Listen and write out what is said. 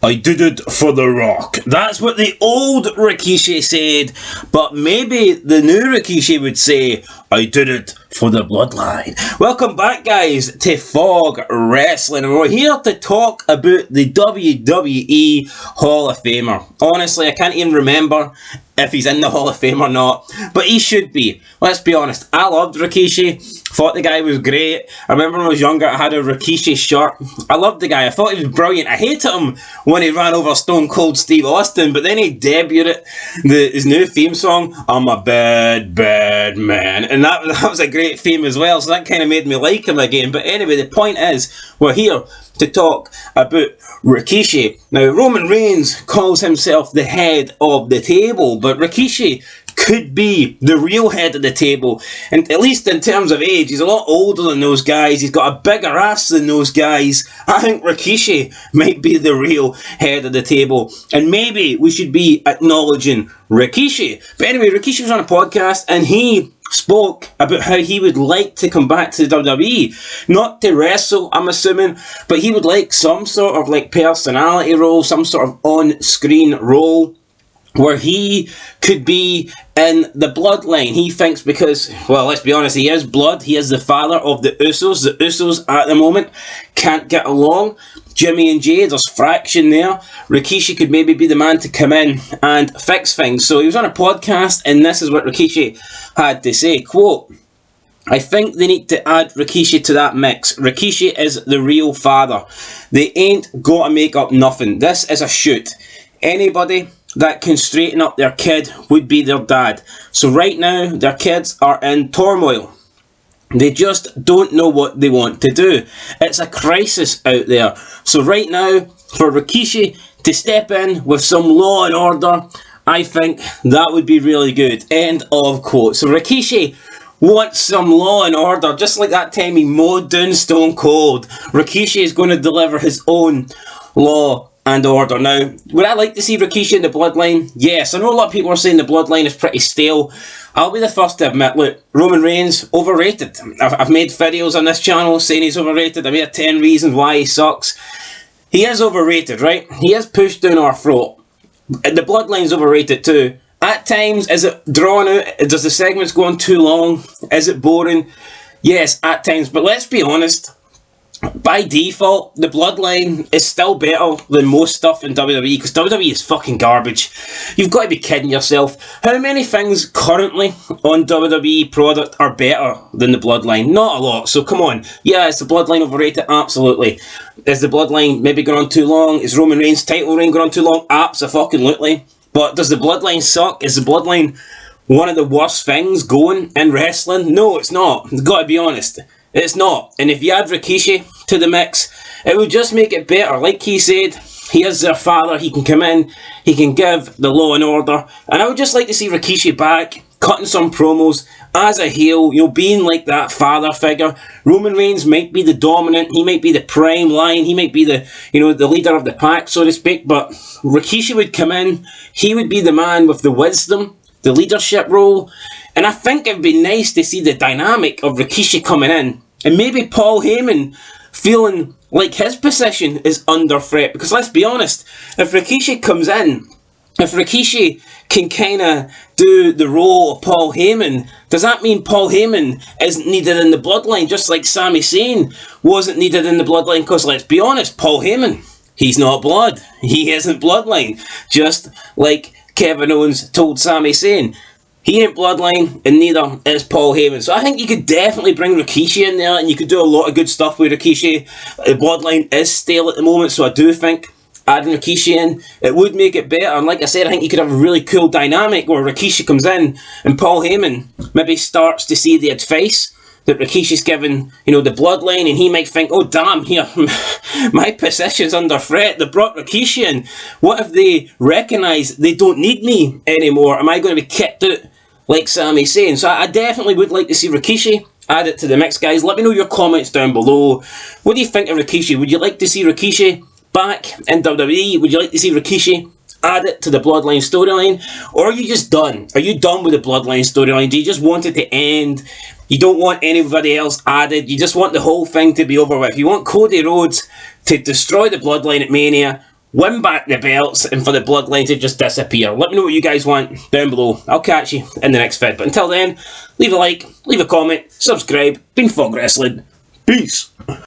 I did it for The Rock. That's what the old Rikishi said, but maybe the new Rikishi would say, I did it for the Bloodline. Welcome back, guys, to Fog Wrestling. We're here to talk about the WWE Hall of Famer. Honestly, I can't even remember if he's in the Hall of Fame or not, but he should be. Let's be honest, I loved Rikishi, thought the guy was great. I remember when I was younger, I had a Rikishi shirt. I loved the guy, I thought he was brilliant. I hated him when he ran over Stone Cold Steve Austin, but then he debuted his new theme song, I'm a Bad, Bad Man, and that was a great theme as well, so that kind of made me like him again. But anyway, the point is, we're here to talk about Rikishi. Now, Roman Reigns calls himself the head of the table, but Rikishi could be the real head of the table, and at least in terms of age, he's a lot older than those guys, he's got a bigger ass than those guys. I think Rikishi might be the real head of the table, and maybe we should be acknowledging Rikishi. But anyway, Rikishi was on a podcast, and he spoke about how he would like to come back to the WWE, not to wrestle, I'm assuming, but he would like some sort of like personality role, some sort of on-screen role where he could be in the Bloodline. He thinks because, well, let's be honest, he is blood, he is the father of the Usos. The Usos at the moment can't get along. Jimmy and Jay, there's fraction there. Rikishi could maybe be the man to come in and fix things. So he was on a podcast, and this is what Rikishi had to say, quote, I think they need to add Rikishi to that mix. Rikishi is the real father. They ain't got to make up nothing. This is a shoot. Anybody that can straighten up their kid would be their dad. So right now, their kids are in turmoil. They just don't know what they want to do. It's a crisis out there. So right now, for Rikishi to step in with some law and order, I think that would be really good. End of quote. So Rikishi wants some law and order, just like that time he mowed down Stone Cold. Rikishi is going to deliver his own law and order. Now, would I like to see Rikishi in the Bloodline? Yes. I know a lot of people are saying the Bloodline is pretty stale. I'll be the first to admit, look, Roman Reigns, overrated. I've made videos on this channel saying he's overrated. I made 10 reasons why he sucks. He is overrated, right? He is pushed down our throat. The Bloodline's overrated too. At times, is it drawn out? Does the segments go on too long? Is it boring? Yes, at times. But let's be honest. By default, the Bloodline is still better than most stuff in WWE, because WWE is fucking garbage. You've got to be kidding yourself. How many things currently on WWE product are better than the Bloodline? Not a lot, so come on. Yeah, is the Bloodline overrated? Absolutely. Is the Bloodline maybe going on too long? Is Roman Reigns' title reign going on too long? Absolutely. But does the Bloodline suck? Is the Bloodline one of the worst things going in wrestling? No, it's not. You've got to be honest. It's not. And if you add Rikishi to the mix, it would just make it better. Like he said, he is their father. He can come in, he can give the law and order. And I would just like to see Rikishi back, cutting some promos as a heel, being like that father figure. Roman Reigns might be the dominant, he might be the prime line, he might be the, the leader of the pack, so to speak. But Rikishi would come in, he would be the man with the wisdom, the leadership role. And I think it would be nice to see the dynamic of Rikishi coming in, and maybe Paul Heyman feeling like his position is under threat. Because let's be honest, if Rikishi comes in, if Rikishi can kind of do the role of Paul Heyman, does that mean Paul Heyman isn't needed in the Bloodline, just like Sami Zayn wasn't needed in the Bloodline? Because let's be honest, Paul Heyman, he's not blood. He isn't Bloodline. Just like Kevin Owens told Sami Zayn, he ain't Bloodline, and neither is Paul Heyman. So I think you could definitely bring Rikishi in there, and you could do a lot of good stuff with Rikishi. The Bloodline is stale at the moment, so I do think adding Rikishi in, it would make it better. And like I said, I think you could have a really cool dynamic where Rikishi comes in, and Paul Heyman maybe starts to see the advice that Rikishi's given, the Bloodline, and he might think, oh damn, here, my position's under threat. They brought Rikishi in. What if they recognise they don't need me anymore? Am I going to be kicked out like Sami Zayn? So I definitely would like to see Rikishi add it to the mix, guys. Let me know your comments down below. What do you think of Rikishi? Would you like to see Rikishi back in WWE? Would you like to see Rikishi add it to the Bloodline storyline? Or are you just done? Are you done with the Bloodline storyline? Do you just want it to end? You don't want anybody else added? You just want the whole thing to be over with? You want Cody Rhodes to destroy the Bloodline at Mania, win back the belts and for the Bloodline to just disappear. Let me know what you guys want down below. I'll catch you in the next vid. But until then, leave a like, leave a comment, subscribe. Been Fog Wrestling. Peace.